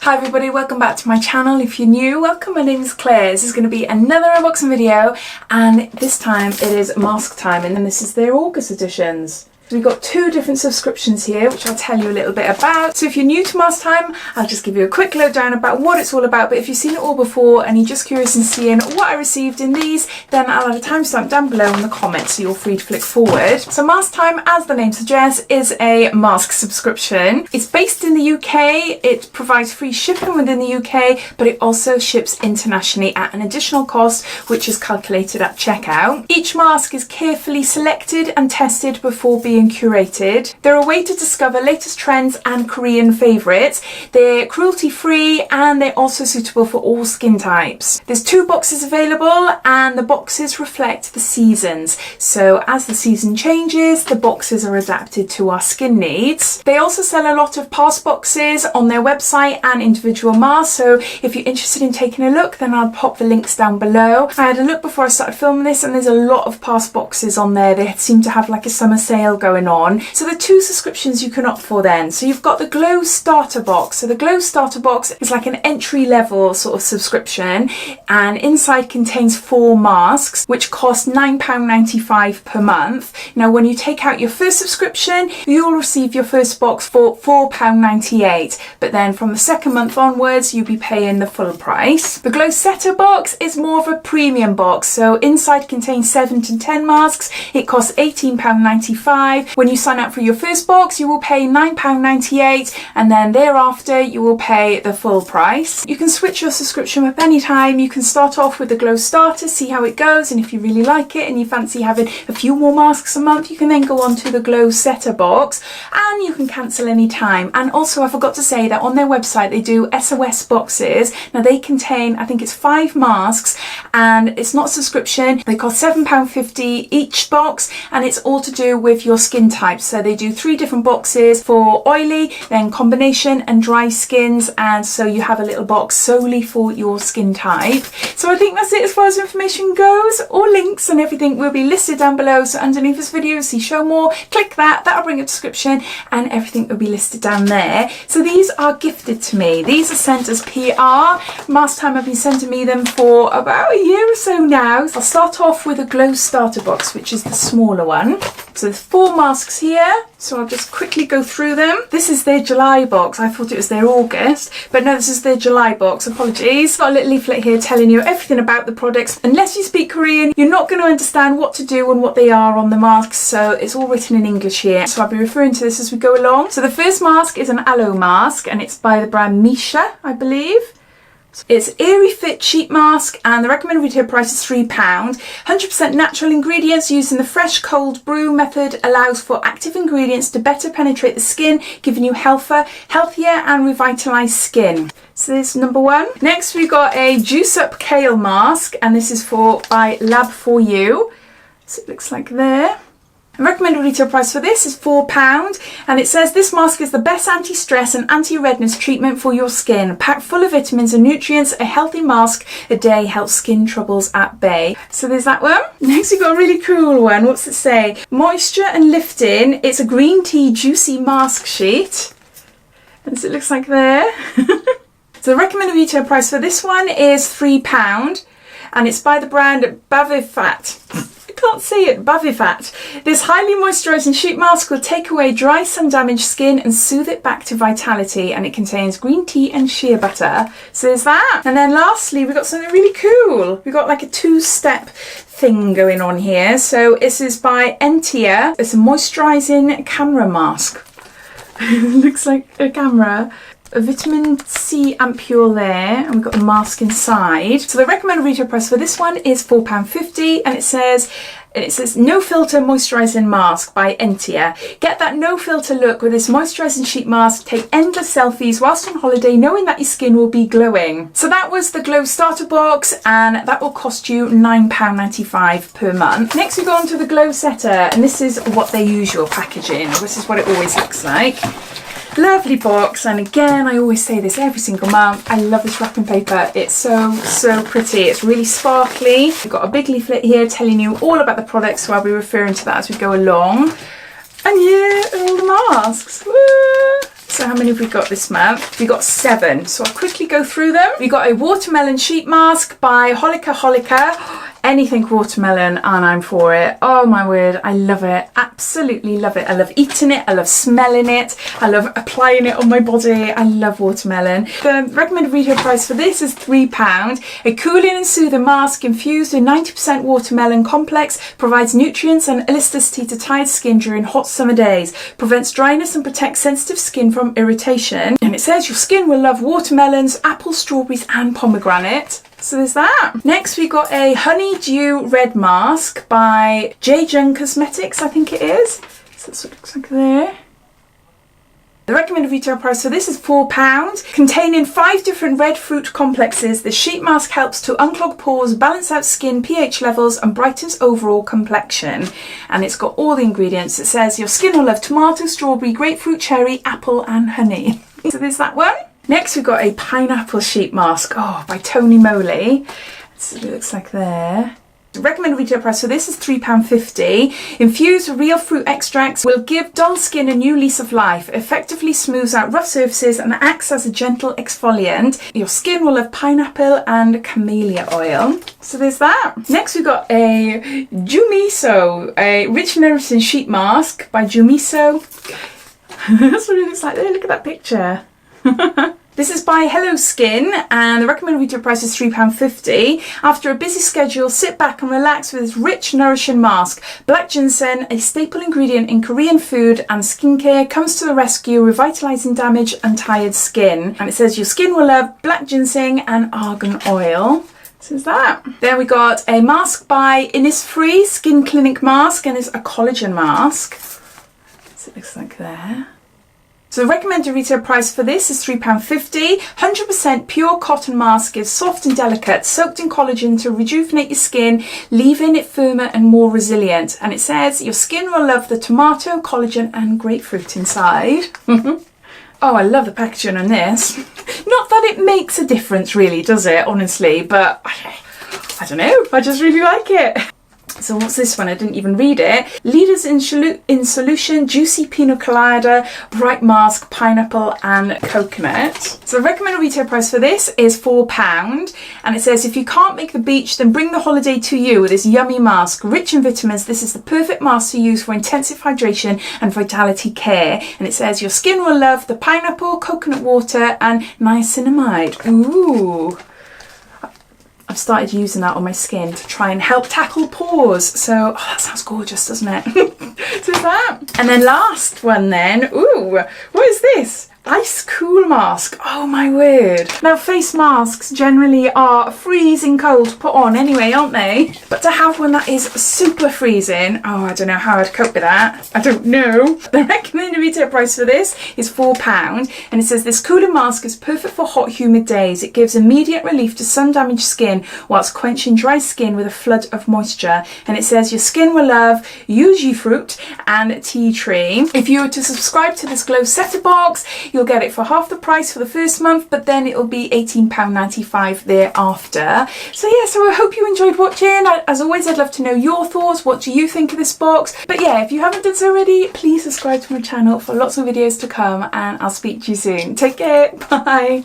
Hi everybody, welcome back to my channel. If you're new, welcome. My name is Claire. This is going to be another unboxing video, and this time it is Mask Time, and this is their August editions. We've got two different subscriptions here, which I'll tell you a little bit about. So if you're new to Masktime, I'll just give you a quick lowdown about what it's all about. But if you've seen it all before and you're just curious in seeing what I received in these, then I'll add a timestamp down below in the comments, so you're free to flick forward. So Masktime, as the name suggests, is a mask subscription. It's based in the UK. It provides free shipping within the UK, but it also ships internationally at an additional cost, which is calculated at checkout. Each mask is carefully selected and tested before being curated. They're a way to discover latest trends and Korean favourites. They're cruelty free and they're also suitable for all skin types. There's 2 boxes available and the boxes reflect the seasons. So as the season changes, the boxes are adapted to our skin needs. They also sell a lot of pass boxes on their website and individual masks. So if you're interested in taking a look, then I'll pop the links down below. I had a look before I started filming this and there's a lot of pass boxes on there. They seem to have like a summer sale going on. So the 2 subscriptions you can opt for then. So you've got the Glow Starter Box. So the Glow Starter Box is like an entry level sort of subscription, and inside contains 4 masks which cost £9.95 per month. Now when you take out your first subscription, you'll receive your first box for £4.98, but then from the second month onwards you'll be paying the full price. The Glow Setter Box is more of a premium box. So inside contains 7 to 10 masks. It costs £18.95. When you sign up for your first box, you will pay £9.98, and then thereafter you will pay the full price. You can switch your subscription up any time. You can start off with the Glow Starter, see how it goes, and if you really like it and you fancy having a few more masks a month, you can then go on to the Glow Setter Box, and you can cancel any time. And also I forgot to say that on their website they do SOS boxes. Now they contain, I think it's 5 masks, and it's not a subscription. They cost £7.50 each box, and it's all to do with your skin type. So they do 3 different boxes for oily, then combination and dry skins, and so you have a little box solely for your skin type. So I think that's it as far as information goes. All links and everything will be listed down below. So underneath this video, see show more, click that, that'll bring a description and everything will be listed down there. So these are gifted to me. These are sent as PR. Masktime have been sending me them for about a year or so now. So I'll start off with a Glow Starter Box, which is the smaller one. So there's 4 masks here, so I'll just quickly go through them. This is their July box. I thought it was their August, but no, this is their July box. Apologies. Got a little leaflet here telling you everything about the products. Unless you speak Korean, you're not going to understand what to do and what they are on the masks, so it's all written in English here. So I'll be referring to this as we go along. So the first mask is an aloe mask, and it's by the brand Misha, I believe. It's Airy Fit Sheet Mask, and the recommended retail price is £3. 100% natural ingredients used in the fresh cold brew method allows for active ingredients to better penetrate the skin, giving you healthier and revitalised skin. So this is number 1. Next we've got a Juice Up Kale Mask, and this is by Lab4U. So it looks like there. The recommended retail price for this is £4, and it says this mask is the best anti-stress and anti-redness treatment for your skin. Packed full of vitamins and nutrients, a healthy mask a day helps skin troubles at bay. So there's that one. Next we've got a really cool one. What's it say? Moisture and lifting. It's a green tea juicy mask sheet. And so it looks like there. So the recommended retail price for this one is £3, and it's by the brand Bavifat. Can't say it, Bavifat. This highly moisturising sheet mask will take away dry sun damaged skin and soothe it back to vitality, and it contains green tea and shea butter. So there's that. And then lastly we've got something really cool. We've got like a 2-step thing going on here. So this is by Entia. It's a moisturising camera mask. Looks like a camera. A vitamin C ampule there, and we've got the mask inside. So the recommended retail price for this one is £4.50, and it says no filter moisturising mask by Entia. Get that no filter look with this moisturising sheet mask. Take endless selfies whilst on holiday knowing that your skin will be glowing. So that was the Glow Starter Box, and that will cost you £9.95 per month. Next we go on to the Glow Setter, and this is what their usual packaging. This is what it always looks like. Lovely box, and again I always say this every single month, I love this wrapping paper. It's so pretty. It's really sparkly. We've got a big leaflet here telling you all about the products, so I'll be referring to that as we go along. And here are all the masks. Woo! So how many have we got this month? We got 7. So I'll quickly go through them. We got a watermelon sheet mask by Holika. Anything watermelon and I'm for it. Oh my word, I love it. Absolutely love it. I love eating it. I love smelling it. I love applying it on my body. I love watermelon. The recommended retail price for this is £3. A cooling and soothing mask infused with 90% watermelon complex provides nutrients and elasticity to tired skin during hot summer days, prevents dryness and protects sensitive skin from irritation. And it says your skin will love watermelons, apples, strawberries and pomegranate. So there's that. Next we got a honeydew red mask by J. Jung Cosmetics, I think it is. So that's what it looks like there. The recommended retail price for this is £4. Containing 5 different red fruit complexes, the sheet mask helps to unclog pores, balance out skin pH levels and brightens overall complexion. And it's got all the ingredients. It says your skin will love tomato, strawberry, grapefruit, cherry, apple and honey. So there's that one. Next we've got a pineapple sheet mask, by Tony Moly. So it looks like there. The recommended retail price for this is £3.50. Infused with real fruit extracts will give dull skin a new lease of life, effectively smooths out rough surfaces and acts as a gentle exfoliant. Your skin will love pineapple and camellia oil. So there's that. Next we've got a Jumiso, a rich nourishing sheet mask by Jumiso. That's what it looks like there, look at that picture. This is by Hello Skin and the recommended retail price is £3.50. After a busy schedule, sit back and relax with this rich, nourishing mask. Black ginseng, a staple ingredient in Korean food and skincare, comes to the rescue, revitalising damaged and tired skin. And it says your skin will love black ginseng and argan oil. So there's that. Then we got a mask by Innisfree, Skin Clinic mask, and it's a collagen mask. So it looks like there. So the recommended retail price for this is £3.50. 100% pure cotton mask is soft and delicate, soaked in collagen to rejuvenate your skin, leaving it firmer and more resilient. And it says your skin will love the tomato, collagen and grapefruit inside. Oh, I love the packaging on this. Not that it makes a difference really, does it, honestly, but I don't know, I just really like it. So what's this one? I didn't even read it. Leaders in Solution, Juicy Pina Colada, Bright Mask, Pineapple and Coconut. So the recommended retail price for this is £4. And it says if you can't make the beach, then bring the holiday to you with this yummy mask. Rich in vitamins, this is the perfect mask to use for intensive hydration and vitality care. And it says your skin will love the pineapple, coconut water and niacinamide. Ooh. I've started using that on my skin to try and help tackle pores. So, that sounds gorgeous, doesn't it? So that. And then last one then. Ooh, what is this? Ice cool mask. Oh my word. Now face masks generally are freezing cold to put on anyway, aren't they? But to have one that is super freezing, I don't know how I'd cope with that. I don't know. The recommended retail price for this is £4 and it says this cooling mask is perfect for hot humid days. It gives immediate relief to sun damaged skin whilst quenching dry skin with a flood of moisture. And it says your skin will love yuji fruit and tea tree. If you were to subscribe to this glow setter box, you'll get it for half the price for the first month, but then it'll be £18.95 thereafter. So yeah, so I hope you enjoyed watching. As always, I'd love to know your thoughts. What do you think of this box? But yeah, if you haven't done so already, please subscribe to my channel for lots of videos to come and I'll speak to you soon. Take care. Bye.